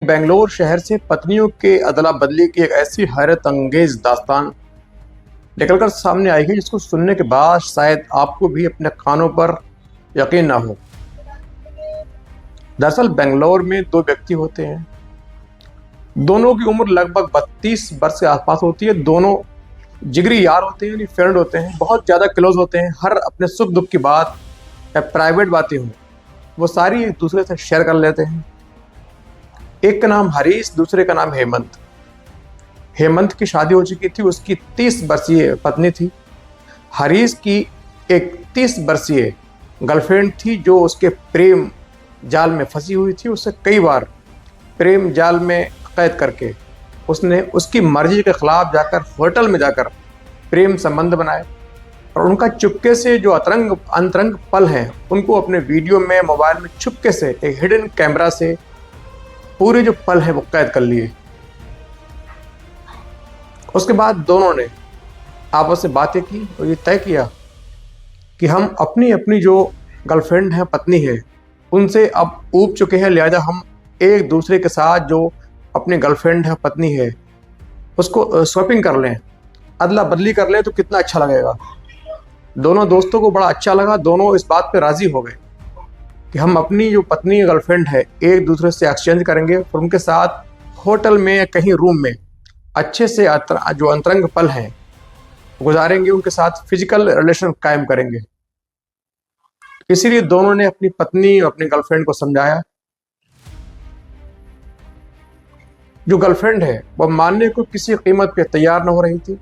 बेंगलोर शहर से पत्नियों के अदला बदली की एक ऐसी हैरत अंगेज दास्तान निकलकर सामने आई है जिसको सुनने के बाद शायद आपको भी अपने कानों पर यकीन ना हो। दरअसल बेंगलोर में दो व्यक्ति होते हैं। दोनों की उम्र लगभग 32 वर्ष के आसपास होती है। दोनों जिगरी यार होते हैं, यानी फ्रेंड होते हैं, बहुत ज़्यादा क्लोज होते हैं। हर अपने सुख दुख की बात या प्राइवेट बातें हों वो सारी एक दूसरे से शेयर कर लेते हैं। एक का नाम हरीश, दूसरे का नाम हेमंत। हेमंत की शादी हो चुकी थी, उसकी 30 वर्षीय पत्नी थी। हरीश की एक 30 वर्षीय गर्लफ्रेंड थी जो उसके प्रेम जाल में फंसी हुई थी। उससे कई बार प्रेम जाल में कैद करके उसने उसकी मर्जी के खिलाफ जाकर होटल में जाकर प्रेम संबंध बनाए और उनका चुपके से जो अंतरंग पल हैं उनको अपने वीडियो में मोबाइल में चुपके से एक हिडन कैमरा से पूरे जो पल हैं वो कैद कर लिए। उसके बाद दोनों ने आपस में बातें की और ये तय किया कि हम अपनी अपनी जो गर्लफ्रेंड है, पत्नी है, उनसे अब ऊब चुके हैं, लिहाजा हम एक दूसरे के साथ जो अपनी गर्लफ्रेंड है, पत्नी है, उसको स्वैपिंग कर लें, अदला बदली कर लें तो कितना अच्छा लगेगा। दोनों दोस्तों को बड़ा अच्छा लगा। दोनों इस बात पे राज़ी हो गए कि हम अपनी जो पत्नी गर्लफ्रेंड है एक दूसरे से एक्सचेंज करेंगे और उनके साथ होटल में या कहीं रूम में अच्छे से जो अंतरंग पल हैं गुजारेंगे, उनके साथ फिजिकल रिलेशन कायम करेंगे। इसीलिए दोनों ने अपनी पत्नी और अपनी गर्लफ्रेंड को समझाया। जो गर्लफ्रेंड है वह मानने को किसी कीमत पे तैयार न हो रही थी,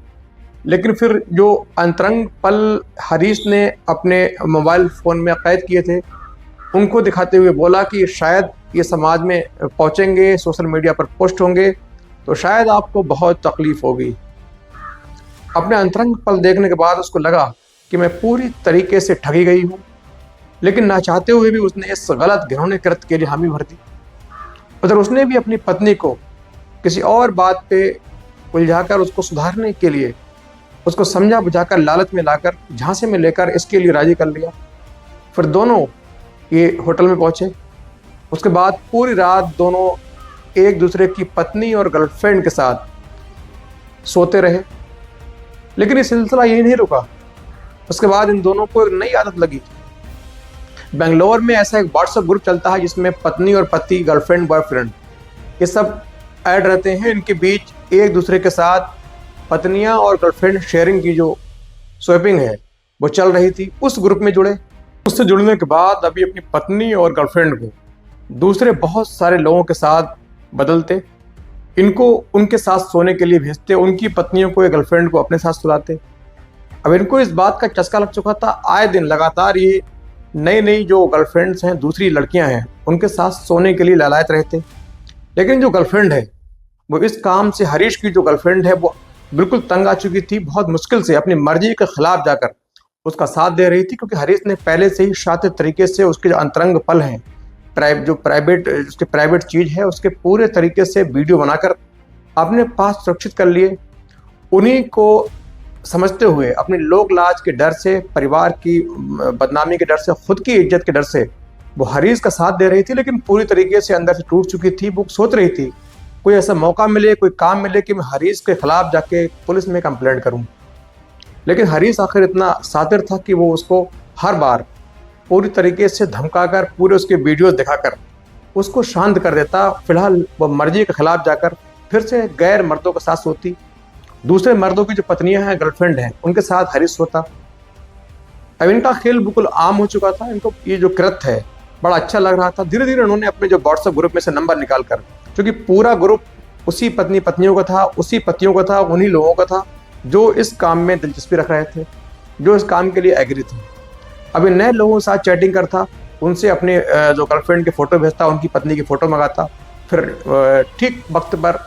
लेकिन फिर जो अंतरंग पल हरीश ने अपने मोबाइल फ़ोन में कैद किए थे उनको दिखाते हुए बोला कि शायद ये समाज में पहुंचेंगे, सोशल मीडिया पर पोस्ट होंगे तो शायद आपको बहुत तकलीफ़ होगी। अपने अंतरंग पल देखने के बाद उसको लगा कि मैं पूरी तरीके से ठगी गई हूँ, लेकिन ना चाहते हुए भी उसने इस गलत घिनौने कृत्य के लिए हामी भर दी। उधर उसने भी अपनी पत्नी को किसी और बात पे उलझाकर उसको सुधारने के लिए उसको समझा बुझाकर लालच में लाकर झांसे में लेकर इसके लिए राजी कर लिया। फिर दोनों ये होटल में पहुंचे। उसके बाद पूरी रात दोनों एक दूसरे की पत्नी और गर्लफ्रेंड के साथ सोते रहे, लेकिन ये सिलसिला यही नहीं रुका। उसके बाद इन दोनों को एक नई आदत लगी। बेंगलोर में ऐसा एक व्हाट्सएप ग्रुप चलता है जिसमें पत्नी और पति, गर्लफ्रेंड, बॉयफ्रेंड ये सब ऐड रहते हैं। इनके बीच एक दूसरे के साथ पत्नियां और गर्लफ्रेंड शेयरिंग की जो स्वैपिंग है वो चल रही थी। उस ग्रुप में जुड़े। उससे जुड़ने के बाद अभी अपनी पत्नी और गर्लफ्रेंड को दूसरे बहुत सारे लोगों के साथ बदलते, इनको उनके साथ सोने के लिए भेजते, उनकी पत्नियों को या गर्लफ्रेंड को अपने साथ सुलाते। अब इनको इस बात का चस्का लग चुका था। आए दिन लगातार ये नई नई जो गर्लफ्रेंड्स हैं, दूसरी लड़कियां हैं, उनके साथ सोने के लिए ललायत रहते। लेकिन जो गर्लफ्रेंड है वो इस काम से, हरीश की जो गर्लफ्रेंड है वो बिल्कुल तंग आ चुकी थी। बहुत मुश्किल से अपनी मर्जी के खिलाफ जाकर उसका साथ दे रही थी, क्योंकि हरीश ने पहले से ही शातिर तरीके से उसके जो अंतरंग पल हैं, जो प्राइवेट चीज़ है, उसके पूरे तरीके से वीडियो बनाकर अपने पास सुरक्षित कर लिए। उन्हीं को समझते हुए अपनी लोक लाज के डर से, परिवार की बदनामी के डर से, खुद की इज्जत के डर से वो हरीश का साथ दे रही थी, लेकिन पूरी तरीके से अंदर से टूट चुकी थी। वो सोच रही थी कोई ऐसा मौका मिले, कोई काम मिले कि मैं हरीश के खिलाफ जाके पुलिस में कंप्लेंट करूं। लेकिन हरीश आखिर इतना शातिर था कि वो उसको हर बार पूरी तरीके से धमकाकर, पूरे उसके वीडियोस दिखाकर उसको शांत कर देता। फिलहाल वो मर्जी के खिलाफ जाकर फिर से गैर मर्दों के साथ सोती। दूसरे मर्दों की जो पत्नियां हैं, गर्लफ्रेंड हैं, उनके साथ हरीश सोता। अब इनका खेल बिल्कुल आम हो चुका था। इनको ये जो कृत्य है बड़ा अच्छा लग रहा था। धीरे धीरे उन्होंने अपने जो व्हाट्सएप ग्रुप में से नंबर निकाल कर, क्योंकि पूरा ग्रुप उसी पत्नियों का था, उसी पतियों का था, उन्हीं लोगों का था जो इस काम में दिलचस्पी रख रहे थे, जो इस काम के लिए एग्री थे। अभी नए लोगों के साथ चैटिंग करता, उनसे अपने जो गर्लफ्रेंड के फ़ोटो भेजता, उनकी पत्नी की फ़ोटो मंगाता, फिर ठीक वक्त पर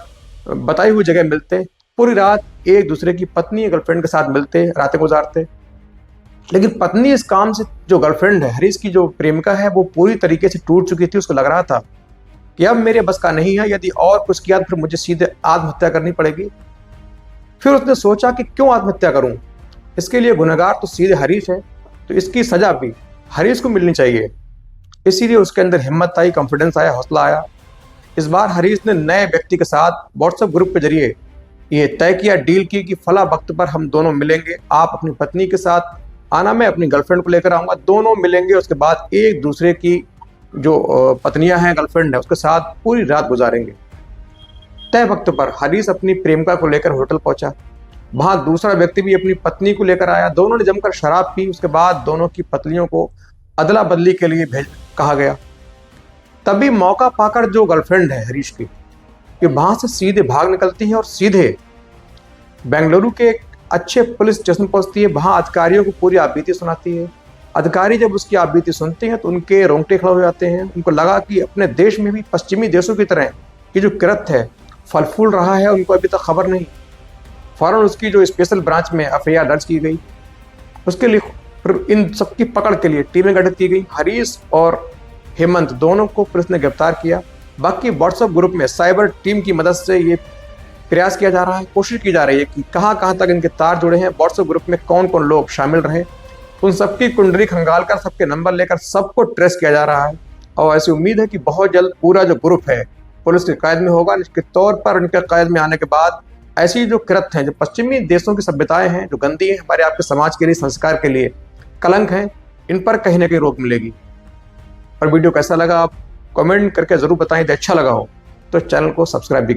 बताई हुई जगह मिलते, पूरी रात एक दूसरे की पत्नी या गर्लफ्रेंड के साथ मिलते, रातें गुजारते। लेकिन पत्नी इस काम से, जो गर्लफ्रेंड है, हरीश की जो प्रेमिका है, वो पूरी तरीके से टूट चुकी थी। उसको लग रहा था कि अब मेरे बस का नहीं है, यदि और कुछ किया तो फिर मुझे सीधे आत्महत्या करनी पड़ेगी। फिर उसने सोचा कि क्यों आत्महत्या करूं, इसके लिए गुनहगार तो सीधे हरीश है, तो इसकी सजा भी हरीश को मिलनी चाहिए। इसीलिए उसके अंदर हिम्मत आई, कॉन्फिडेंस आया, हौसला आया इस बार हरीश ने नए व्यक्ति के साथ व्हाट्सएप ग्रुप के जरिए ये तय किया, डील की कि फला वक्त पर हम दोनों मिलेंगे, आप अपनी पत्नी के साथ आना, मैं अपनी गर्लफ्रेंड को लेकर आऊँगा, दोनों मिलेंगे। उसके बाद एक दूसरे की जो पत्नियां हैं, गर्लफ्रेंड है, उसके साथ पूरी रात गुजारेंगे। तय वक्त पर हरीश अपनी प्रेमिका को लेकर होटल पहुंचा। वहां दूसरा व्यक्ति भी अपनी पत्नी को लेकर आया। दोनों ने जमकर शराब पी। उसके बाद दोनों की पत्नियों को अदला बदली के लिए कहा गया। तभी मौका पाकर जो गर्लफ्रेंड है हरीश की, ये वहां से सीधे भाग निकलती है और सीधे बेंगलुरु के एक अच्छे पुलिस स्टेशन पहुंचती है। वहां अधिकारियों को पूरी आपबीती सुनाती है। अधिकारी जब उसकी आपबीती सुनते हैं तो उनके रोंगटे खड़े हो जाते हैं। उनको लगा कि अपने देश में भी पश्चिमी देशों की तरह ये जो कृत्य है फल फूल रहा है, उनको अभी तक खबर नहीं। फौरन उसकी जो स्पेशल ब्रांच में एफआईआर दर्ज की गई। उसके लिए फिर इन सबकी पकड़ के लिए टीमें गठित की गई। हरीश और हेमंत दोनों को पुलिस ने गिरफ्तार किया। बाकी व्हाट्सएप ग्रुप में साइबर टीम की मदद से ये प्रयास किया जा रहा है, कोशिश की जा रही है कि कहाँ कहाँ तक इनके तार जुड़े हैं, व्हाट्सएप ग्रुप में कौन कौन लोग शामिल रहे। उन सबकी कुंडली खंगाल कर, सबके नंबर लेकर सबको ट्रेस किया जा रहा है। और ऐसी उम्मीद है कि बहुत जल्द पूरा जो ग्रुप है पुलिस के कैद में होगा। निश्चित तौर पर उनके कैद में आने के बाद ऐसी जो कृत्य हैं, जो पश्चिमी देशों की सभ्यताएं हैं, जो गंदी हैं, हमारे आपके समाज के लिए, संस्कार के लिए कलंक हैं, इन पर कहीं ना कहीं रोक मिलेगी। और वीडियो कैसा लगा आप कमेंट करके जरूर बताएं। यदि अच्छा लगा हो तो चैनल को सब्सक्राइब भी